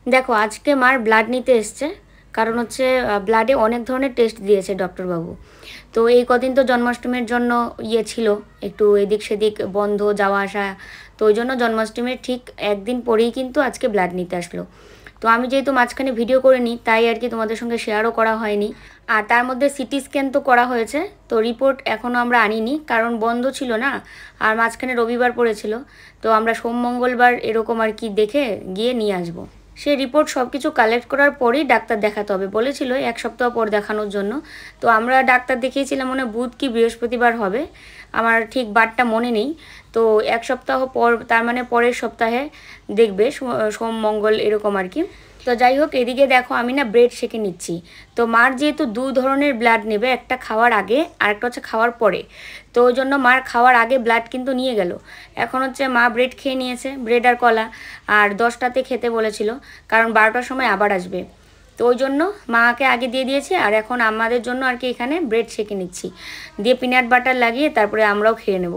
দেখো আজকে মার ব্লাড নিতে এসছে, কারণ হচ্ছে ব্লাডে অনেক ধরনের টেস্ট দিয়েছে ডক্টরবাবু। তো এই কদিন তো জন্মাষ্টমীর জন্য ছিল, একটু এদিক সেদিক বন্ধ যাওয়া আসা। তো ওই জন্য জন্মাষ্টমীর ঠিক একদিন পরেই কিন্তু আজকে ব্লাড নিতে আসলো। তো আমি যেহেতু মাঝখানে ভিডিও করে নিই, তাই আর কি তোমাদের সঙ্গে শেয়ারও করা হয়নি। আর তার মধ্যে সিটি স্ক্যান তো করা হয়েছে, তো রিপোর্ট এখনও আমরা আনিনি, কারণ বন্ধ ছিল না। আর মাঝখানে রবিবার পড়েছিল, তো আমরা সোম মঙ্গলবার এরকম আর কি দেখে গিয়ে নিয়ে আসবো। সেই রিপোর্ট সব কিছু কালেক্ট করার পরেই ডাক্তার দেখাতে হবে বলেছিল, 1 সপ্তাহ পর দেখানোর জন্য। তো আমরা ডাক্তার দেখিয়েছিলাম মনে বুধ কি বৃহস্পতিবার হবে, আমার ঠিক বারটা মনে নেই। তো 1 সপ্তাহ পর, তার মানে পরের সপ্তাহে দেখবে, সোম মঙ্গল এরকম আর কি। তো যাই হোক, এদিকে দেখো আমি না ব্রেড সেঁকে নিচ্ছি। তো মার যেহেতু 2 ধরনের ব্লাড নেবে, একটা খাওয়ার আগে আর একটা হচ্ছে খাওয়ার পরে, তো ওই জন্য মার খাওয়ার আগে ব্লাড কিন্তু নিয়ে গেল। এখন হচ্ছে মা ব্রেড খেয়ে নিয়েছে, ব্রেড আর কলা, আর 10টাতে খেতে বলেছিল, কারণ 12টার সময় আবার আসবে। তো ওই জন্য মাকে আগে দিয়ে দিয়েছি, আর এখন আমাদের জন্য আর কি এখানে ব্রেড সেঁকে নিচ্ছি, দিয়ে পিনাট বাটার লাগিয়ে তারপরে আমরাও খেয়ে নেব।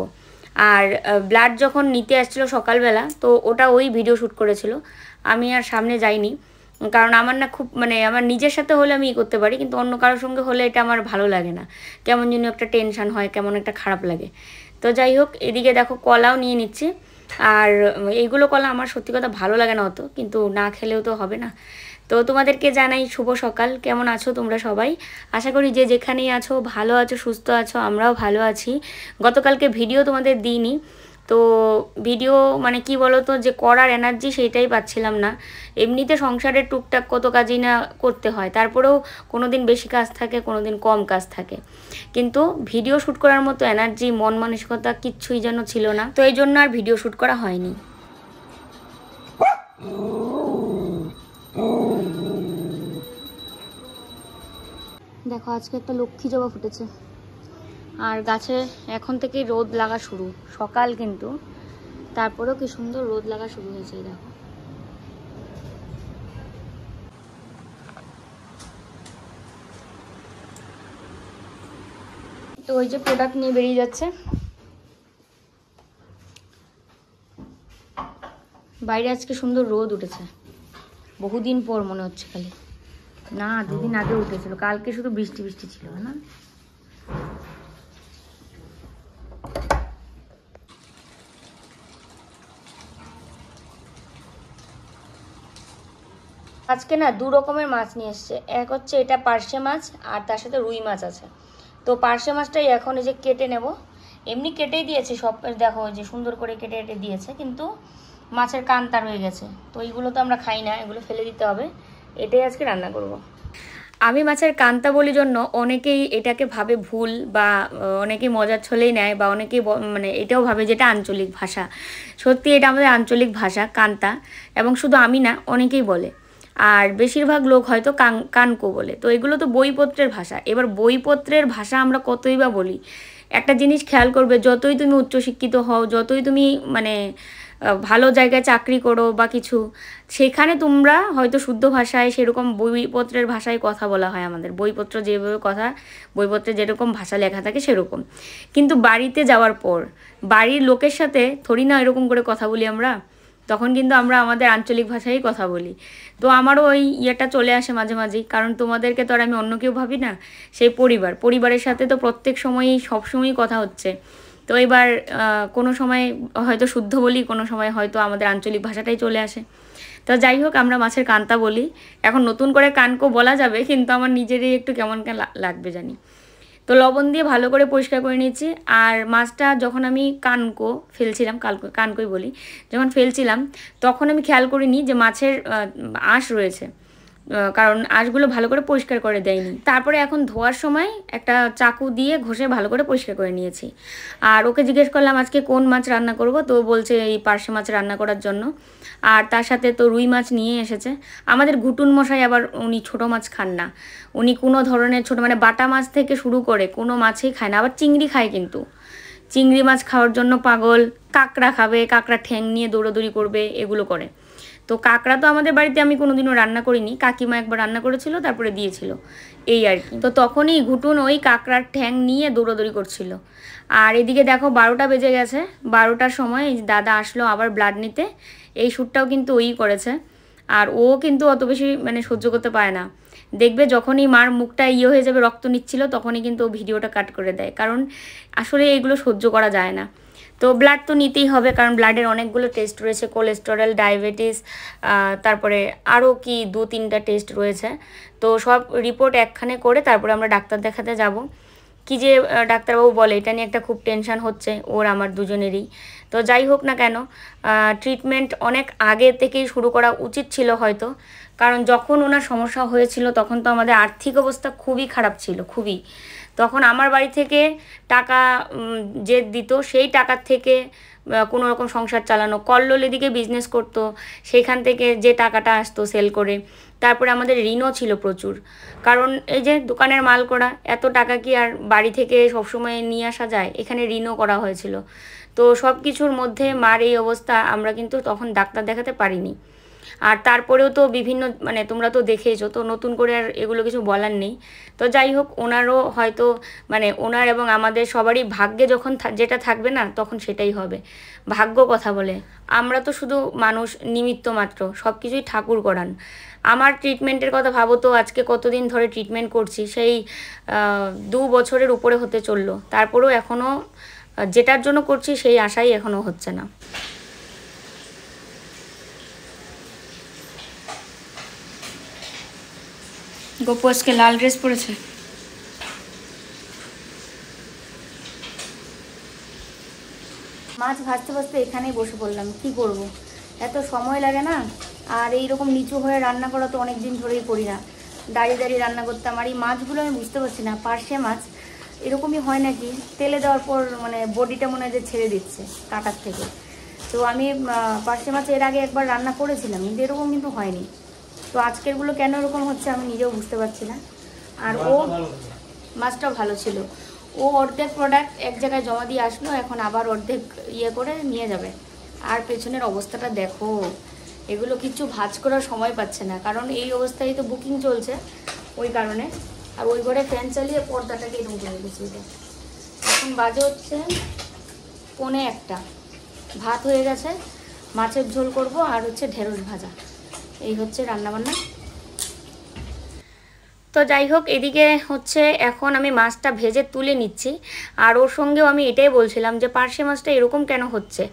আর ব্লাড যখন নিতে আসছিলো সকালবেলা, তো ওটা ওই ভিডিও শ্যুট করেছিল, আমি আর সামনে যাইনি, কারণ আমার না খুব আমার নিজের সাথে হলে আমি করতে পারি, কিন্তু অন্য কারোর সঙ্গে হলে এটা আমার ভালো লাগে না, কেমন যেন একটা টেনশান হয়, কেমন একটা খারাপ লাগে। তো যাই হোক, এদিকে দেখো কলাও নিয়ে নিচ্ছি। আর এইগুলো কলা আমার সত্যি কথা ভালো লাগে না অত, কিন্তু না খেলেও তো হবে না। তো তোমাদেরকে জানাই শুভ সকাল, কেমন আছো তোমরা সবাই? আশা করি যে যেখানেই আছো ভালো আছো, সুস্থ আছো, আমরাও ভালো আছি। গতকালকে ভিডিও তোমাদের দিইনি, তো ভিডিও কি বলো তো, যে করার এনার্জি সেইটাই পাচ্ছিলাম না। এমনিতে সংসারের টুকটাক কত কাজই না করতে হয়, তারপরেও কোনো দিন বেশি কাজ থাকে, কোনো দিন কম কাজ থাকে, কিন্তু ভিডিও শ্যুট করার মতো এনার্জি, মন মানসিকতা কিচ্ছুই যেন ছিল না। তো এই জন্য আর ভিডিও শ্যুট করা হয়নি। দেখো আজকে একটা লক্ষ্মী জবা ফুটেছে, আর গাছে এখন থেকেই রোদ লাগা শুরু, সকাল কিন্তু, তারপরেও কি সুন্দর রোদ লাগা শুরু হয়েছে। দেখো তো ওই যে প্রোডাক্ট নিয়ে বেরিয়ে যাচ্ছে, বাইরে আজকে সুন্দর রোদ উঠেছে, বহুদিন পর মনে হচ্ছে। খালি না, 2 দিন আগে উঠেছিল, কালকে শুধু বৃষ্টি বৃষ্টি ছিল না। আজকে না 2 রকমের মাছ নিয়ে এসছে, এক হচ্ছে এটা পার্শে মাছ, আর তার সাথে রুই মাছ আছে। তো পার্শে মাছটাই এখন এই যে কেটে নেব, এমনি কেটেই দিয়েছে সব, দেখো যে সুন্দর করে কেটে কেটে দিয়েছে, কিন্তু মাছের কানটা রয়ে গেছে। তো এইগুলো তো আমরা খাই না, এগুলো ফেলে দিতে হবে, এটাই আজকে রান্না করব। আমি মাছের কান্তা বলি জন্য অনেকেই এটাকে ভাবে ভুল, বা অনেকেই মজার ছলেই নেয়, বা অনেকেই এটাও ভাবে যেটা আঞ্চলিক ভাষা। সত্যি এটা আমাদের আঞ্চলিক ভাষা কান্তা, এবং শুধু আমি না, অনেকেই বলে। আর বেশিরভাগ লোক হয়তো কানকো বলে। তো এগুলো তো বইপত্রের ভাষা, এবার বইপত্রের ভাষা আমরা কতই বা বলি। একটা জিনিস খেয়াল করবে, যতই তুমি উচ্চশিক্ষিত হও, যতই তুমি ভালো জায়গায় চাকরি করো বা কিছু, সেখানে তোমরা হয়তো শুদ্ধ ভাষায়, সেরকম বইপত্রের ভাষায় কথা বলা হয় আমাদের, বইপত্র যেভাবে বইপত্রে যেরকম ভাষা লেখা থাকে সেরকম। কিন্তু বাড়িতে যাওয়ার পর বাড়ির লোকের সাথে থোড়ি না এরকম করে কথা বলি আমরা, তখন কিন্তু আমরা আমাদের আঞ্চলিক ভাষায় কথা বলি। তো আমারও ওই ইয়েটা চলে আসে মাঝে মাঝেই, কারণ তোমাদেরকে তো আর আমি অন্য কেউ ভাবি না, সেই পরিবারের সাথে তো প্রত্যেক সময়ই সবসময়ই কথা হচ্ছে। তো এবার কোনো সময় হয়তো শুদ্ধ বলি, কোনো সময় হয়তো আমাদের আঞ্চলিক ভাষাটাই চলে আসে। তো যাই হোক, আমরা মাছের কান্তা বলি, এখন নতুন করে কানকো বলা যাবে, কিন্তু আমার নিজেরই একটু কেমন লাগবে জানি। তো লবণ দিয়ে ভালো করে পরিষ্কার করে নিয়েছি। আর মাছটা যখন আমি কানকো ফেলছিলাম, কানকোই বলি, যখন ফেলছিলাম তখন আমি খেয়াল করিনি যে মাছের আঁশ রয়েছে, কারণ আঁশগুলো ভালো করে পরিষ্কার করে দেয়নি। তারপরে এখন ধোয়ার সময় একটা চাকু দিয়ে ঘষে ভালো করে পরিষ্কার করে নিয়েছি। আর ওকে জিজ্ঞেস করলাম আজকে কোন মাছ রান্না করব, তো বলছে এই পার্শে মাছ রান্না করার জন্য। আর তার সাথে তো রুই মাছ নিয়ে এসেছে। আমাদের ঘুটুন মশাই আবার উনি ছোটো মাছ খান না, উনি কোনো ধরনের ছোটো বাটা মাছ থেকে শুরু করে কোনো মাছই খায় না। আবার চিংড়ি খায়, কিন্তু চিংড়ি মাছ খাওয়ার জন্য পাগল, কাঁকড়া খাবে, কাঁকড়া ঠ্যাং নিয়ে দৌড়াদৌড়ি করবে, এগুলো করে। তো কাঁকড়া তো আমাদের বাড়িতে আমি কোনোদিনও রান্না করিনি, কাকিমা একবার রান্না করেছিল, তারপরে দিয়েছিল, এই আর কি। তো তখনই ঘুটুন ওই কাঁকড়ার ঠ্যাং নিয়ে দৌড়াদৌড়ি করছিল। আর এদিকে দেখো 12টা বেজে গেছে, 12টার সময় দাদা আসলো আবার ব্লাড নিতে, এই শ্যুটটাও কিন্তু ওই করেছে। আর ও কিন্তু অত বেশি মানে সহ্য করতে পারে না। দেখবে যখনই মার মুখটা হয়ে যাবে, রক্ত নিচ্ছিল, তখনই কিন্তু ও ভিডিওটা কাট করে দেয়, কারণ আসলে এগুলো সহ্য করা যায় না। তো ব্লাড তো নিতেই হবে, কারণ ব্লাডের অনেকগুলো টেস্ট রয়েছে, কোলেস্টেরল, ডায়াবেটিস, তারপরে আরও কি 2-3টা টেস্ট রয়েছে। তো সব রিপোর্ট একখানে করে তারপরে আমরা ডাক্তার দেখাতে যাব। কি যে ডাক্তারবাবু বলে, এটা নিয়ে একটা খুব টেনশান হচ্ছে ওর আমার দুজনেরই। তো যাই হোক না কেন, ট্রিটমেন্ট অনেক আগে থেকেই শুরু করা উচিত ছিল হয়তো, কারণ যখন ওনার সমস্যা হয়েছিল তখন তো আমাদের আর্থিক অবস্থা খুবই খারাপ ছিল, খুবই। তখন আমার বাড়ি থেকে টাকা যে দিত, সেই টাকার থেকে কোনো রকম সংসার চালানো, কল্লোল এদিকে বিজনেস করতো, সেইখান থেকে যে টাকাটা আসতো সেল করে। তারপরে আমাদের ঋণও ছিল প্রচুর, কারণ এই যে দোকানের মাল করা, এত টাকা কি আর বাড়ি থেকে সবসময় নিয়ে আসা যায়, এখানে ঋণও করা হয়েছিল। তো সব কিছুর মধ্যে মার এই অবস্থা, আমরা কিন্তু তখন ডাক্তার দেখাতে পারিনি। আর তারপরেও তো বিভিন্ন মানে তোমরা তো দেখেইছো, তো নতুন করে আর এগুলো কিছু বলার নেই। তো যাই হোক, ওনারও হয়তো মানে ওনার এবং আমাদের সবারই ভাগ্যে যখন যেটা থাকবে না, তখন সেটাই হবে। ভাগ্য কথা বলে, আমরা তো শুধু মানুষ, নিমিত্ত মাত্র, সব কিছুই ঠাকুর করান। আমার ট্রিটমেন্টের কথা ভাবো তো, আজকে কতদিন ধরে ট্রিটমেন্ট করছি, সেই 2 বছরের উপরে হতে চললো, তারপরেও এখনও যেটার জন্য করছি সেই আশাই এখনও হচ্ছে না। গোপু আজকে লাল ড্রেস পরেছে। মাছ ভাজতে ভাজতে এখানেই বসে পড়লাম, কি করব, এত সময় লাগে না। আর এইরকম নিচু হয়ে রান্না করা তো অনেক দিন ধরেই করি না, দাঁড়িয়ে দাঁড়িয়ে রান্না করতাম। আর এই মাছগুলো আমি বুঝতে পারছি না, পার্শে মাছ এরকমই হয় নাকি, তেলে দেওয়ার পর মানে বডিটা মনে হয় যে ছেড়ে দিচ্ছে কাটার থেকে। তো আমি পার্শে মাছ এর আগে একবার রান্না করেছিলাম, কিন্তু এরকম কিন্তু হয়নি। তো আজকেরগুলো কেন এরকম হচ্ছে আমি নিজেও বুঝতে পারছি না। আর ও মাছটাও ভালো ছিল। ও অর্ধেক প্রোডাক্ট এক জায়গায় জমা দিয়ে আসলো, এখন আবার অর্ধেক করে নিয়ে যাবে। আর পেছনের অবস্থাটা দেখো, এগুলো কিচ্ছু ভাঁজ করার সময় পাচ্ছে না, কারণ এই অবস্থায় তো বুকিং চলছে, ওই কারণে। আর ওই ঘরে ফ্যান চালিয়ে পর্দাটাকে এরকম করে দিয়েছি। এখন বাজে হচ্ছে 1:45, ভাত হয়ে গেছে, মাছের ঝোল করব আর হচ্ছে ঢেঁড়স ভাজা, এই হচ্ছে রান্নাবান্না। তো যাই হোক, এদিকে হচ্ছে এখন আমি মাছটা ভেজে তুলে নিচ্ছি। আর ওর সঙ্গেও আমি এটাই বলছিলাম যে পার্শে মাছটা এরকম কেন হচ্ছে,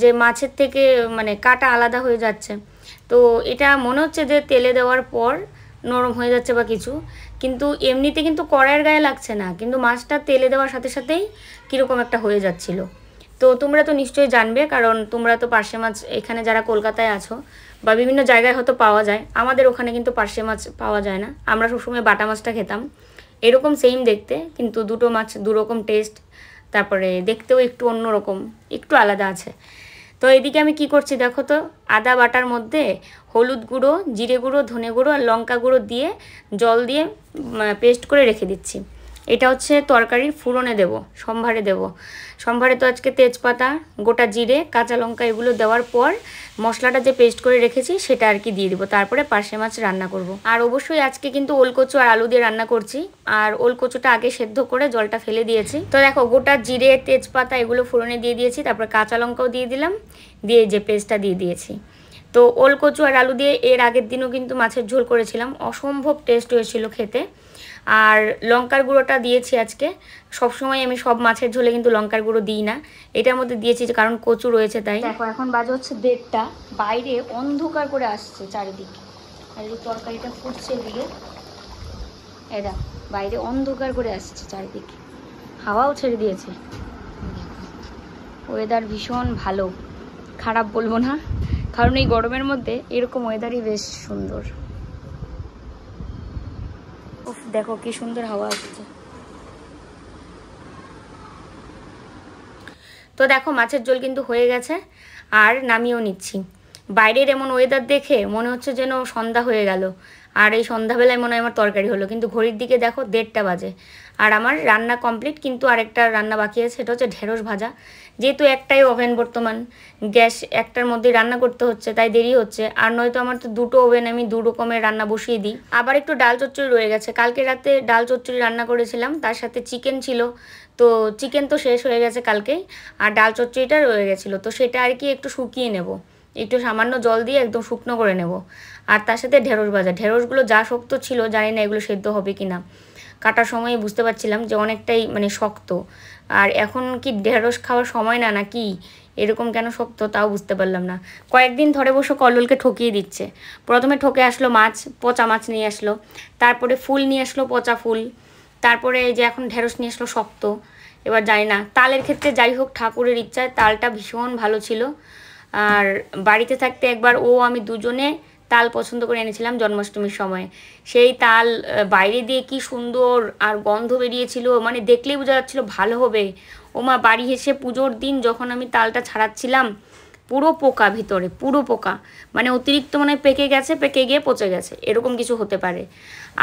যে মাছের থেকে মানে কাটা আলাদা হয়ে যাচ্ছে। তো এটা মনে হচ্ছে যে তেলে দেওয়ার পর নরম হয়ে যাচ্ছে বা কিছু, কিন্তু এমনিতে কিন্তু কড়াইয়ের গায়ে লাগছে না, কিন্তু মাছটা তেলে দেওয়ার সাথে সাথেই কীরকম একটা হয়ে যাচ্ছিল। তো তোমরা তো নিশ্চয়ই জানবে, কারণ তোমরা তো পার্শে মাছ এখানে যারা কলকাতায় আছো বা বিভিন্ন জায়গায় হয়তো পাওয়া যায়, আমাদের ওখানে কিন্তু পার্শে মাছ পাওয়া যায় না। আমরা সবসময় বাটা মাছটা খেতাম, এরকম সেম দেখতে, কিন্তু দুটো মাছ দুরকম টেস্ট, তারপরে দেখতেও একটু অন্যরকম, একটু আলাদা আছে। তো এদিকে আমি কি করছি দেখো তো, আদা বাটার মধ্যে হলুদ গুঁড়ো, জিরে গুঁড়ো, ধনে গুঁড়ো আর লঙ্কা গুঁড়ো দিয়ে জল দিয়ে পেস্ট করে রেখে দিচ্ছি। এটা হচ্ছে তরকারির ফুরনে দেব, সম্ভারে দেব। সম্ভারে তো আজকে তেজপাতা, গোটা জিরে, কাঁচা লঙ্কা এগুলো দেওয়ার পর মশলাটা যে পেস্ট করে রেখেছি সেটা আর কি দিয়ে দেবো, তারপরে পার্শে মাছ রান্না করব। আর অবশ্যই আজকে কিন্তু ওলকচু আর আলু দিয়ে রান্না করছি। আর ওলকচুটা আগে সেদ্ধ করে জলটা ফেলে দিয়েছি। তো দেখো, গোটা জিরে, তেজপাতা এগুলো ফুরনে দিয়ে দিয়েছি, তারপর কাঁচা লঙ্কাও দিয়ে দিলাম, দিয়ে যে পেস্টটা দিয়ে দিয়েছি। তো ওলকচু আর আলু দিয়ে এর আগের দিনও কিন্তু মাছের ঝোল করেছিলাম, অসম্ভব টেস্ট হয়েছিল খেতে। আর লঙ্কার গুঁড়োটা দিয়েছি আজকে, সবসময় আমি সব মাছের ঝোলে কিন্তু লঙ্কার গুঁড়ো দিই না, এটার মধ্যে দিয়েছি কারণ কচু রয়েছে তাই। দেখো এখন বাজে হচ্ছে 1:30, বাইরে অন্ধকার করে আসছে চারিদিকে, আর এই তরকারিটা ফুটছে এদিকে, এরা বাইরে অন্ধকার করে আসছে চারিদিকে, হাওয়াও ছেড়ে দিয়েছে। ওয়েদার ভীষণ ভালো, খারাপ বলবো না, কারণ এই গরমের মধ্যে এরকম ওয়েদারই বেশ সুন্দর। উফ, দেখো কি সুন্দর হাওয়া আসছে। তো দেখো মাছের ঝোল কিন্তু হয়ে গেছে, আর নামিয়েও নিচ্ছি। বাইরের এমন ওয়েদার দেখে মনে হচ্ছে যেন সন্ধ্যা হয়ে গেল, আর এই সন্ধ্যাবেলায় মনে হয় আমার তরকারি হলো, কিন্তু ঘড়ির দিকে দেখো 1:30 বাজে। আর আমার রান্না কমপ্লিট, কিন্তু আরেকটা রান্না বাকি আছে, সেটা হচ্ছে ঢেঁড়স ভাজা। যেহেতু একটাই ওভেন বর্তমান, গ্যাস একটার মধ্যেই রান্না করতে হচ্ছে, তাই দেরি হচ্ছে। আর নয়তো আমার তো 2টো ওভেন, আমি 2 রকমের রান্না বসিয়ে দিই। আবার একটু ডাল চচ্চড়ি রয়ে গেছে, কালকে রাতে ডাল চচ্চড়ি রান্না করেছিলাম, তার সাথে চিকেন ছিল। তো চিকেন তো শেষ হয়ে গেছে কালকেই, আর ডাল চচ্চড়িটা রয়ে গেছিলো, তো সেটা আর কি একটু শুকিয়ে নেব, একটু সামান্য জল দিয়ে একদম শুকনো করে নেব। আর তার সাথে ঢেঁড়স ভাজা, ঢেঁড়সগুলো যা শক্ত ছিল জানি না এগুলো সেদ্ধ হবে কি না, কাটার সময় বুঝতে পারছিলাম যে অনেকটাই মানে শক্ত। আর এখন কি ঢেঁড়স খাওয়ার সময় না নাকি এরকম কেন শক্ত তাও বুঝতে পারলাম না। কয়েকদিন ধরে বসে কল্লোলকে ঠকিয়ে দিচ্ছে। প্রথমে ঠকে আসলো মাছ, পচা মাছ নিয়ে আসলো, তারপরে ফুল নিয়ে আসলো পচা ফুল, তারপরে এই যে এখন ঢেঁড়স নিয়ে আসলো শক্ত। এবার জানি না, তালের ক্ষেত্রে যাই হোক ঠাকুরের ইচ্ছায় তালটা ভীষণ ভালো ছিল। আর বাড়িতে থাকতে একবার ও আমি দুজনে তাল পছন্দ করে এনেছিলাম জন্মাষ্টমীর সময়। সেই তাল বাইরে দিয়ে কি সুন্দর আর গন্ধ বেরিয়েছিল, মানে দেখলেই বোঝা যাচ্ছিল ভালো হবে। ওমা বাড়ি এসে পুজোর দিন যখন আমি তালটা ছাড়াচ্ছিলাম, পুরো পোকা ভিতরে, পুরো পোকা, মানে অতিরিক্ত মানে পেকে গেছে, পেকে গিয়ে পচে গেছে, এরকম কিছু হতে পারে।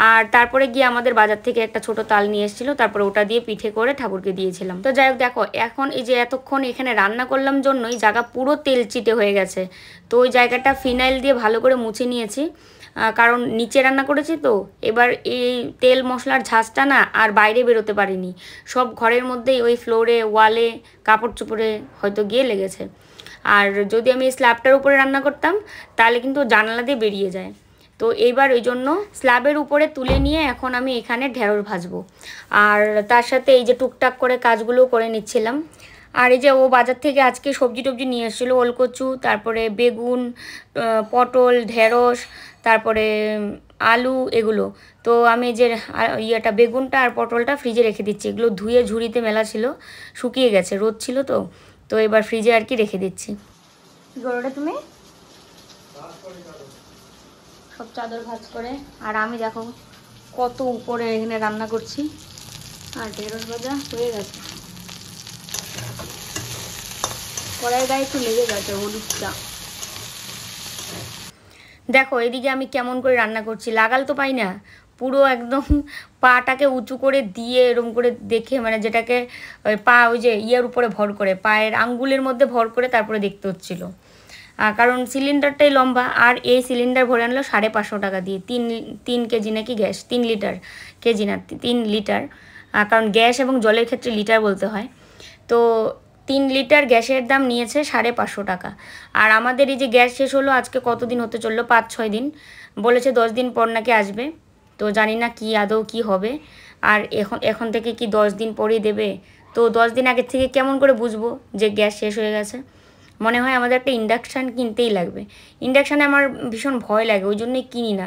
আর তারপরে গিয়ে আমাদের বাজার থেকে একটা ছোট তাল নিয়ে এসেছিলো, তারপরে ওটা দিয়ে পিঠে করে ঠাকুরকে দিয়েছিলাম। তো যাই হোক দেখো, এখন এই যে এতক্ষণ এখানে রান্না করলাম জন্যই জায়গা পুরো তেল চিটে হয়ে গেছে। তো ওই জায়গাটা ফিনাইল দিয়ে ভালো করে মুছে নিয়েছি, কারণ নিচে রান্না করেছি তো। এবার এই তেল মশলার ঝাঁজটা না আর বাইরে বেরোতে পারিনি, সব ঘরের মধ্যেই ওই ফ্লোরে, ওয়ালে, কাপড় চোপড়ে হয়তো গিয়ে লেগেছে। আর যদি আমি স্ল্যাবটার উপরে রান্না করতাম তাহলে কিন্তু জানালা দিয়ে বেরিয়ে যায়। তো এইবার ওই জন্য স্ল্যাবের উপরে তুলে নিয়ে এখন আমি এখানে ঢেঁড়স ভাজবো। আর তার সাথে এই যে টুকটাক করে কাজগুলো করে নিচ্ছিলাম। আর এই যে ও বাজার থেকে আজকে সবজি টবজি নিয়ে এসেছিলো, ওলকচু, তারপরে বেগুন, পটল, ঢেঁড়স, তারপরে আলু, এগুলো। তো আমি যে ইয়েটা বেগুনটা আর পটলটা ফ্রিজে রেখে দিচ্ছি, এগুলো ধুয়ে ঝুড়িতে মেলা ছিল, শুকিয়ে গেছে, রোদ ছিল তো। তো এবার ফ্রিজে আর কি রেখে দিচ্ছি। গরুটা তুমি সব চাদর ভাঁজ করে, আর আমি দেখো কত উপরে এখানে রান্না করছি। আর ঢেঁড়স ভাজা হয়ে গেছে, কড়াইয়ের গায়ে একটু লেগে গেছে হলুদটা। দেখো এদিকে আমি কেমন করে রান্না করছি, লাগাল তো পাই না, পুরো একদম পাটাকে উঁচু করে দিয়ে এরম করে দেখে, মানে যেটাকে পা ওই যে ইয়ের উপরে ভর করে, পায়ের আঙ্গুলের মধ্যে ভর করে তারপরে দেখতে হচ্ছিলো। কারণ সিলিন্ডারটাই লম্বা, আর এই সিলিন্ডার ভরে আনলো 550 টাকা দিয়ে, 3 কেজি নাকি গ্যাস, 3 লিটার, কেজি না 3 লিটার, কারণ গ্যাস এবং জলের ক্ষেত্রে লিটার বলতে হয়। তো 3 লিটার গ্যাসের দাম নিয়েছে 550 টাকা। আর আমাদের এই যে গ্যাস শেষ হলো আজকে কতদিন হতে চললো, 5-6 দিন, বলেছে 10 দিন পর নাকি আসবে। তো জানি না কি আদৌ কি হবে। আর এখন থেকে কি 10 দিন পরেই দেবে? তো 10 দিন আগের থেকে কেমন করে বুঝবো যে গ্যাস শেষ হয়ে গেছে? মনে হয় আমাদের একটা ইন্ডাকশান কিনতেই লাগবে। ইন্ডাকশানে আমার ভীষণ ভয় লাগে, ওই জন্যই কিনি না।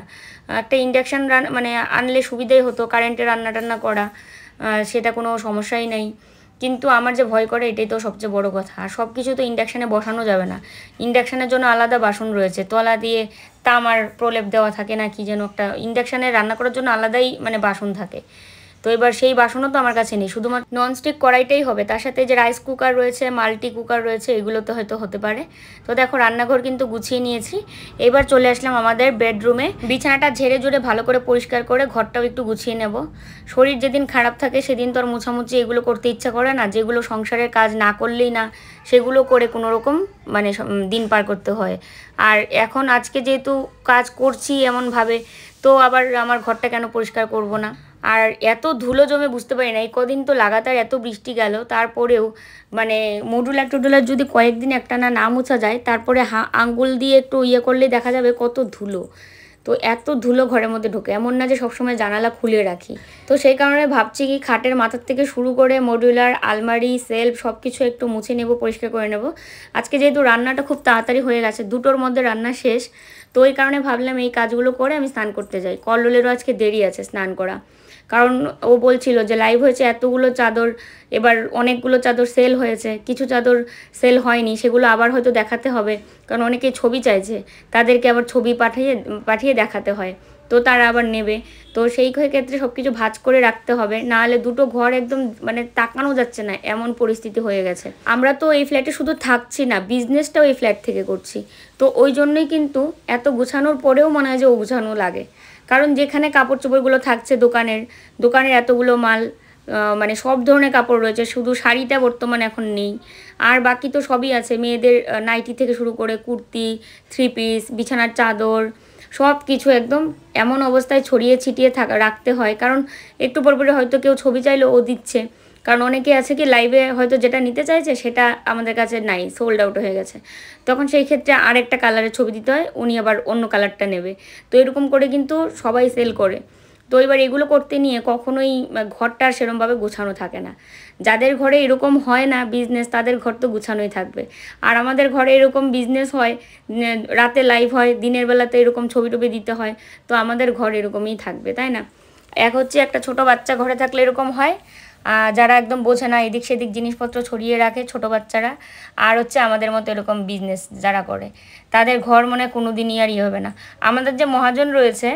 একটা ইন্ডাকশান মানে আনলে সুবিধাই হতো, কারেন্টে রান্না টান্না করা, সেটা কোনো সমস্যাই নেই। কিন্তু আমার যে ভয় করে এটাই তো সবচেয়ে বড় কথা। আর সব কিছু তো ইন্ডাকশানে বসানো যাবে না, ইন্ডাকশানের জন্য আলাদা বাসন রয়েছে, তলা দিয়ে তামার প্রলেপ দেওয়া থাকে না কি যেন একটা, ইন্ডাকশানে রান্না করার জন্য আলাদাই মানে বাসন থাকে। তো এবার সেই বাসনও তো আমার কাছে নেই, শুধুমাত্র ননস্টিক কড়াইটাই হবে, তার সাথে যে রাইস কুকার রয়েছে, মাল্টি কুকার রয়েছে, এগুলোতে হয়তো হতে পারে। তো দেখো রান্নাঘর কিন্তু গুছিয়ে নিয়েছি। এবার চলে আসলাম আমাদের বেডরুমে, বিছানাটা ঝেড়ে ঝুড়ে ভালো করে পরিষ্কার করে ঘরটাও একটু গুছিয়ে নেব। শরীর যেদিন খারাপ থাকে সেদিন তো আর মোছামুছি এগুলো করতে ইচ্ছা করে না, যেগুলো সংসারের কাজ না করলেই না সেগুলো করে কোনো রকম মানে দিন পার করতে হয়। আর এখন আজকে যেহেতু কাজ করছি এমনভাবে, তো আবার আমার ঘরটা কেন পরিষ্কার করব না। আর এত ধুলো জমে বুঝতে পারি না, এই কদিন তো লাগাতার এত বৃষ্টি গেল, তারপরেও মানে মডুলার যদি কয়েকদিন একটানা না মোছা যায়, তারপরে আঙ্গুল দিয়ে একটু ইয়ে করলেই দেখা যাবে কত ধুলো। তো এত ধুলো ঘরের মধ্যে ঢোকে, এমন না যে সবসময় জানালা খুলে রাখি। তো সেই কারণে ভাবছি কি খাটের মাথার থেকে শুরু করে মডিউলার, আলমারি, সেলফ সব কিছু একটু মুছে নেব, পরিষ্কার করে নেব। আজকে যেহেতু রান্নাটা খুব তাড়াতাড়ি হয়ে গেছে, 2টোর মধ্যে রান্না শেষ, তো ওই কারণে ভাবলাম এই কাজগুলো করে আমি স্নান করতে যাই। কল্লোলেরও আজকে দেরি আছে স্নান করা, কারণ ও বলছিল যে লাইভ হয়েছে এতগুলো চাদর, এবার অনেকগুলো চাদর সেল হয়েছে, কিছু চাদর সেল হয়নি, সেগুলো আবার হয়তো দেখাতে হবে, কারণ অনেকে ছবি চাইছে, তাদেরকে আবার ছবি পাঠিয়ে দেখাতে হয়, তো তারা আবার নেবে। তো সেই ক্ষেত্রে সব কিছু ভাঁজ করে রাখতে হবে, নাহলে 2টো ঘর একদম মানে তাকানো যাচ্ছে না এমন পরিস্থিতি হয়ে গেছে। আমরা তো এই ফ্ল্যাটে শুধু থাকছি না, বিজনেসটাও এই ফ্ল্যাট থেকে করছি, তো ওই জন্যই কিন্তু এত গুছানোর পরেও মনে হয় যে ও গুছানো লাগে। কারণ যেখানে কাপড় চোপড়গুলো থাকছে দোকানের এতগুলো মাল, মানে সব ধরনের কাপড় রয়েছে, শুধু শাড়িটা বর্তমানে এখন নেই, আর বাকি তো সবই আছে, মেয়েদের নাইটি থেকে শুরু করে কুর্তি, 3 পিস, বিছানার চাদর, সব কিছু একদম এমন অবস্থায় ছড়িয়ে ছিটিয়ে রাখতে হয়, কারণ একটু পর পরে হয়তো কেউ ছবি চাইলো ও দিচ্ছে, কারণ অনেকে আছে কি লাইভে হয়তো যেটা নিতে চাইছে সেটা আমাদের কাছে নাই, সোল্ড আউট হয়ে গেছে, তখন সেই ক্ষেত্রে আরেকটা কালারের ছবি দিতে হয়, উনি আবার অন্য কালারটা নেবে। তো এরকম করে কিন্তু সবাই সেল করে। তো এবার এগুলো করতে নিয়ে কখনোই ঘরটা সেরমভাবে গোছানো থাকে না। যাদের ঘরে এরকম হয় না বিজনেস, তাদের ঘর তো গুছানোই থাকবে। আর আমাদের ঘরে এরকম বিজনেস হয়, রাতে লাইভ হয়, দিনের বেলাতে এরকম ছবি টবি দিতে হয়, তো আমাদের ঘর এরকমই থাকবে, তাই না? এক হচ্ছে একটা ছোট বাচ্চা ঘরে থাকলে এরকম হয়, যারা একদম বোঝে না, এদিক সেদিক জিনিসপত্র ছড়িয়ে রাখে ছোট বাচ্চারা। আর হচ্ছে আমাদের মতো এরকম বিজনেস যারা করে, তাদের ঘর মনে কোনো দিনই আর ইয়ে হবে না। আমাদের যে মহাজন রয়েছে,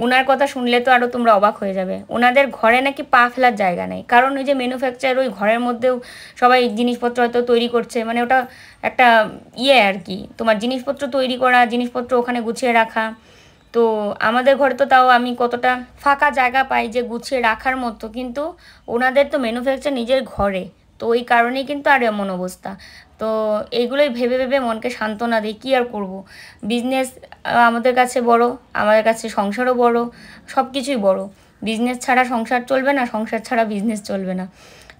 ওনার কথা শুনলে তো আরও তোমরা অবাক হয়ে যাবে। ওনাদের ঘরে নাকি পা ফেলার জায়গা নেই, কারণ ওই যে ম্যানুফ্যাকচার, ওই ঘরের মধ্যেও সবাই জিনিসপত্র হয়তো তৈরি করছে, মানে ওটা একটা ইয়ে আর কি, তোমার জিনিসপত্র তৈরি করা, জিনিসপত্র ওখানে গুছিয়ে রাখা। তো আমাদের ঘরে তো তাও আমি কতটা ফাঁকা জায়গা পাই যে গুছিয়ে রাখার মতো, কিন্তু ওনাদের তো ম্যানুফ্যাকচার নিজের ঘরে, তো ওই কারণেই কিন্তু আর এমন অবস্থা। তো এইগুলোই ভেবে ভেবে মনকে সান্ত্বনা দিই, কী আর করব। বিজনেস আমাদের কাছে বড়, আমাদের কাছে সংসারও বড়, সব কিছুই বড়। বিজনেস ছাড়া সংসার চলবে না, সংসার ছাড়া বিজনেস চলবে না।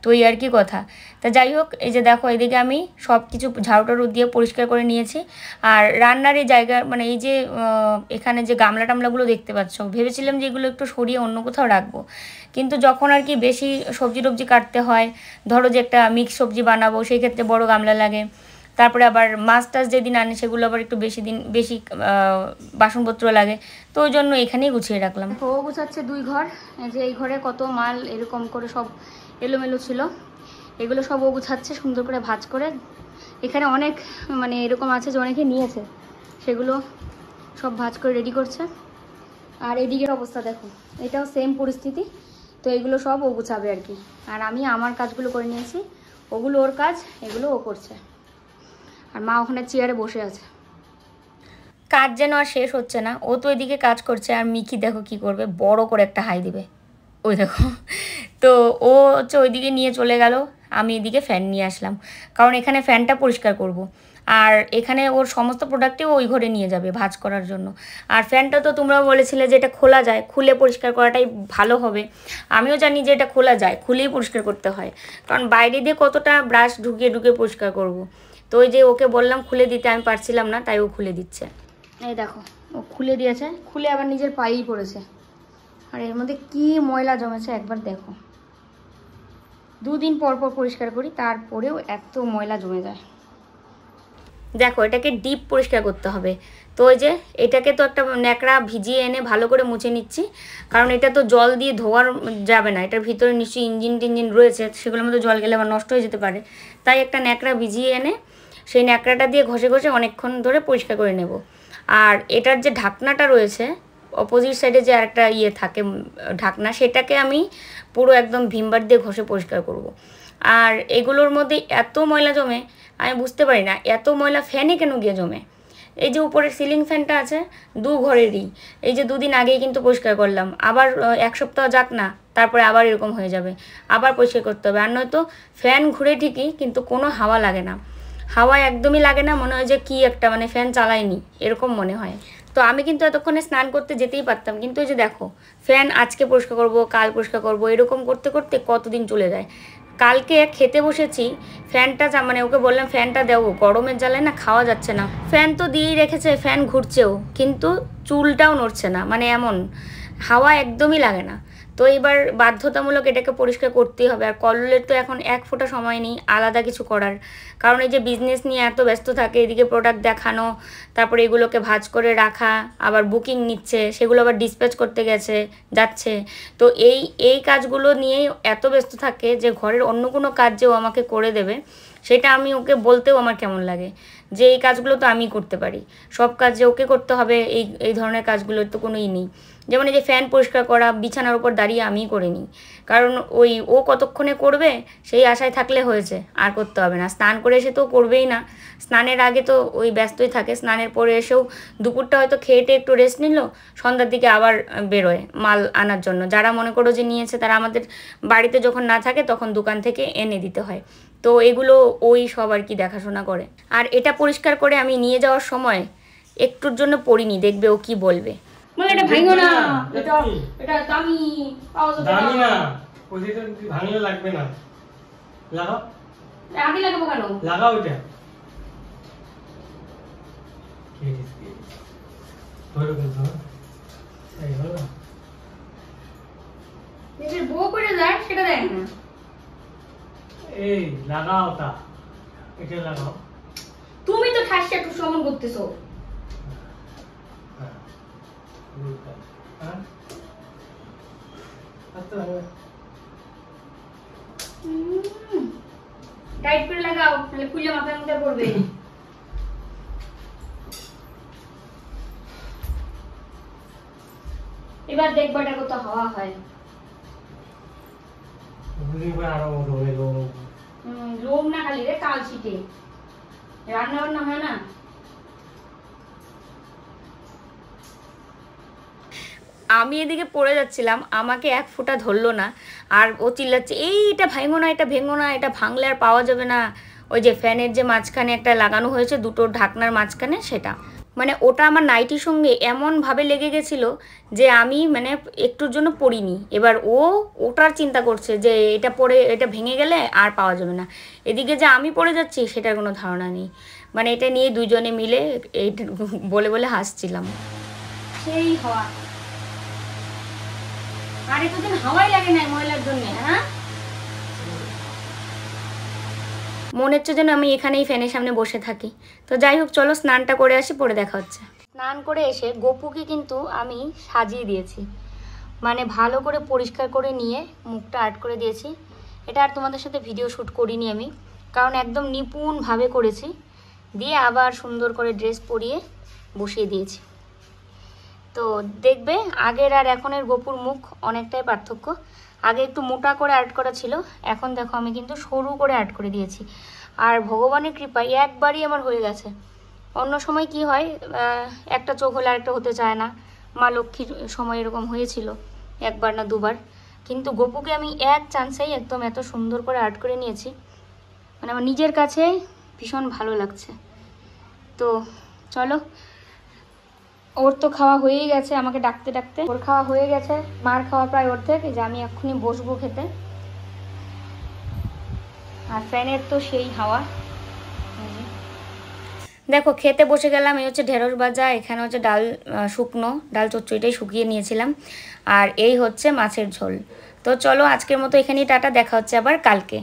তো এই আর কি কথা। তা যাই হোক, এই যে দেখো এদিকে আমি সব কিছু ঝাড়ু টাড়ু দিয়ে পরিষ্কার করে নিয়েছি। আর রান্নার এই জায়গা, মানে এই যে এখানে যে গামলা টামলাগুলো দেখতে পাচ্ছ, ভেবেছিলাম যে এগুলো একটু সরিয়ে অন্য কোথাও রাখবো, কিন্তু যখন আর কি বেশি সবজি টবজি কাটতে হয়, ধরো যে একটা মিক্স সবজি বানাবো, সেই ক্ষেত্রে বড় গামলা লাগে। তারপরে আবার মাছ টাছ যেদিন আনে সেগুলো আবার একটু বেশি বাসনপত্র লাগে, তো ওই জন্য এখানেই গুছিয়ে রাখলাম। ও গুছাচ্ছে 2 ঘর, যে এই ঘরে কত মাল এরকম করে সব এলোমেলো ছিল, এগুলো সব ও গুছাচ্ছে সুন্দর করে ভাঁজ করে। এখানে অনেক মানে এরকম আছে যে অনেকে নিয়েছে, সেগুলো সব ভাঁজ করে রেডি করছে। আর এদিকের অবস্থা দেখো, এটাও সেম পরিস্থিতি। তো এগুলো সব ও গুছাবে আর কি, আর আমি আমার কাজগুলো করে নিয়েছি, ওগুলো ওর কাজ, এগুলো ও করছে। আর মা ওখানে চেয়ারে বসে আছে, কাজ যেন আর শেষ হচ্ছে না। ও তো এদিকে কাজ করছে, আর মিকি দেখো কি করবে, বড় করে একটা হাই দিবে, ওই দেখো। তো ও হচ্ছে ওইদিকে নিয়ে চলে গেল, আমি এদিকে ফ্যান নিয়ে আসলাম, কারণ এখানে ফ্যানটা পরিষ্কার করব। আর এখানে ওর সমস্ত প্রোডাক্টই ওই ঘরে নিয়ে যাবে ভাঁজ করার জন্য। আর ফ্যানটা তো তোমরাও বলেছিলে যে এটা খোলা যায়, খুলে পরিষ্কার করাটাই ভালো হবে। আমিও জানি যে এটা খোলা যায়, খুলেই পরিষ্কার করতে হয়, কারণ বাইরে দিয়ে কতটা ব্রাশ ঢুকিয়ে ঢুকিয়ে পরিষ্কার করব। তো ওই যে ওকে বললাম খুলে দিতে, আমি পারছিলাম না, তাই ও খুলে দিচ্ছে। এই দেখো ও খুলে দিয়েছে, খুলে আবার নিজের পায়েই পড়েছে। আর এর মধ্যে কি ময়লা জমেছে একবার দেখো। 2 দিন পর পর পরিষ্কার করি, তারপরেও এত ময়লা জমে যায়। দেখো এটাকে ডিপ পরিষ্কার করতে হবে। তো ওই যে এটাকে তো একটা ন্যাকড়া ভিজিয়ে এনে ভালো করে মুছে নিচ্ছি, কারণ এটা তো জল দিয়ে ধোয়ার যাবে না, এটার ভিতরে নিশ্চয়ই ইঞ্জিন টিঞ্জিন রয়েছে, সেগুলোর মধ্যে জল গেলে আবার নষ্ট হয়ে যেতে পারে। তাই একটা ন্যাকড়া ভিজিয়ে এনে সেই ন্যাকড়াটা দিয়ে ঘষে ঘষে অনেকক্ষণ ধরে পরিষ্কার করে নেব। আর এটার যে ঢাকনাটা রয়েছে, অপোজিট সাইডে যে আরেকটা ইয়ে থাকে ঢাকনা, সেটাকে আমি পুরো একদম ভিমবার দিয়ে ঘষে পরিষ্কার করব। আর এগুলোর মধ্যে এত ময়লা জমে, আমি বুঝতে পারি না এত ময়লা ফ্যানে কেন গিয়ে জমে। এই যে উপরের সিলিং ফ্যানটা আছে 2 ঘরেরই, এই যে 2 দিন আগেই কিন্তু পরিষ্কার করলাম, আবার 1 সপ্তাহ যাক না, তারপরে আবার এরকম হয়ে যাবে, আবার পরিষ্কার করতে হবে। আর নয়তো ফ্যান ঘুরে ঠিকই, কিন্তু কোনো হাওয়া লাগে না, হাওয়া একদমই লাগে না, মনে হয় যে কি একটা মানে ফ্যান চালাইনি এরকম মনে হয়। তো আমি কিন্তু এতক্ষণে স্নান করতে যেতেই পারতাম, কিন্তু এই যে দেখো ফ্যান আজকে পরিষ্কার করব, কাল পরিষ্কার করব, এরকম করতে করতে কতদিন চলে যায়। কালকে খেতে বসেছি, ফ্যানটা মানে ওকে বললাম ফ্যানটা দেবো, গরমের জ্বালায় না খাওয়া যাচ্ছে না, ফ্যান তো দিয়েই রেখেছে, ফ্যান ঘুরছেও কিন্তু চুলটাও নড়ছে না, মানে এমন হাওয়া একদমই লাগে না। তো এবার বাধ্যতামূলক এটাকে পরিষ্কার করতেই হবে। আর কল্লোলের তো এখন 1 ফোঁটা সময় নেই আলাদা কিছু করার, কারণ এই যে বিজনেস নিয়ে এত ব্যস্ত থাকে, এদিকে প্রোডাক্ট দেখানো, তারপরে এগুলোকে ভাঁজ করে রাখা, আবার বুকিং নিচ্ছে, সেগুলো আবার ডিসপ্যাচ করতে যাচ্ছে। তো এই কাজগুলো নিয়েই এত ব্যস্ত থাকে যে ঘরের অন্য কোনো কাজ যে ও আমাকে করে দেবে, সেটা আমি ওকে বলতেও আমার কেমন লাগে যে এই কাজগুলো তো আমি করতে পারি, সব কাজ যে ওকে করতে হবে এই ধরনের কাজগুলোর তো কোনোই নেই। যেমন এই যে ফ্যান পরিষ্কার করা, বিছানার উপর দাঁড়িয়ে আমিই করে নিই, কারণ ও কতক্ষণে করবে সেই আশায় থাকলে হয়েছে, আর করতে হবে না। স্নান করে এসে তো করবেই না, স্নানের আগে তো ওই ব্যস্তই থাকে, স্নানের পরে এসেও দুপুরটা হয়তো খেয়েটে একটু রেস্ট নিল, সন্ধ্যার দিকে আবার বেরোয় মাল আনার জন্য। যারা মনে করো যে নিয়েছে তারা আমাদের বাড়িতে যখন না থাকে তখন দোকান থেকে এনে দিতে হয়। তো এগুলো ওই সব আর কি দেখাশোনা করে। আর এটা পরিষ্কার করে আমি নিয়ে যাওয়ার সময় একটুর জন্য পড়িনি, দেখবে ও কি বলবে। এটা ভাঙো না, এটা দামি, দামি না, ওইটা ভাঙলে লাগবে না। লাগাও। আমি লাগাবো কেন? লাগাও এটা। ধরো কিন্তু এই হলো না। নিজের বউ করে যায় সেটা দেখ না। এই লাগাও তা, এটা লাগাও। তুমি তো ঠাসটা একটু সমান করতেছো। হ্যাঁ হ্যাঁ আচ্ছা টাইট করে লাগাও, তাহলে খুলে মাথার মধ্যে পড়বে। এবার দেখবো এটা কত হাওয়া হয়। লোম না খালি রে, কাল ছিটে রান্না বান্না হয় না। আমি এদিকে পড়ে যাচ্ছিলাম, আমাকে এক ফোঁটা ধরলো না, আর ও চিল্লাচ্ছে এই এটা ভাঙো না, এটা ভেঙো না, এটা ভাঙলে আর পাওয়া যাবে না। ওই যে ফ্যানের যে মাঝখানে একটা লাগানো হয়েছে দুটো ঢাকনার মাঝখানে, সেটা মানে ওটা আমার নাইটির সঙ্গে এমনভাবে লেগে গেছিলো যে আমি মানে একটুর জন্য পড়িনি। এবার ওটার চিন্তা করছে যে এটা পড়ে এটা ভেঙে গেলে আর পাওয়া যাবে না, এদিকে যে আমি পড়ে যাচ্ছি সেটার কোনো ধারণা নেই। মানে এটা নিয়ে দুজনে মিলে এই বলে বলে হাসছিলাম। সেই হওয়া আর এতদিন হাওয়াই লাগে না ময়লার জন্য। হ্যাঁ মনে হচ্ছে যেন আমি এখানেই ফ্যানের সামনে বসে থাকি। তো যাই হোক, চলো স্নানটা করে আসি, পরে দেখা হচ্ছে। স্নান করে এসে গপুকে কিন্তু আমি সাজিয়ে দিয়েছি, মানে ভালো করে পরিষ্কার করে নিয়ে মুখটা আর্ট করে দিয়েছি। এটা আর তোমাদের সাথে ভিডিও শ্যুট করিনি আমি, কারণ একদম নিপুণভাবে করেছি। দিয়ে আবার সুন্দর করে ড্রেস পরিয়ে বসিয়ে দিয়েছি। তো দেখবে আগের আর এখনের গপুর মুখ অনেকটাই পার্থক্য। আগে একটু মোটা করে আর্ট করা ছিল, এখন দেখো আমি কিন্তু সরু করে আর্ট করে দিয়েছি। আর ভগবানের কৃপায় একবারই আমার হয়ে গেছে। অন্য সময় কি হয়, একটা চোখ হলে আরেকটা হতে চায় না। মা লক্ষ্মীর সময় এরকম হয়েছিল একবার না দুবার, কিন্তু গপুকে আমি এক চান্সেই একদম এত সুন্দর করে আর্ট করে নিয়েছি, মানে আমার নিজের কাছে ভীষণ ভালো লাগছে। তো চলো, ওর তো খাওয়া হয়েই গেছে, আমাকে ডাকতে ডাকতে ওর খাওয়া হয়ে গেছে, মার খাওয়া প্রায় অর্ধেক, যে আমি এক্ষুনি বসবো খেতে। আর ফ্যানের তো সেই হাওয়া। দেখো খেতে বসে গেলাম। এই হচ্ছে ঢেঁড়স ভাজা, এখানে হচ্ছে ডাল, শুকনো ডাল চচ্চড়িটাই শুকিয়ে নিয়েছিলাম, আর এই হচ্ছে মাছের ঝোল। তো চলো আজকের মতো এখানেই টাটা, দেখা হচ্ছে আবার কালকে।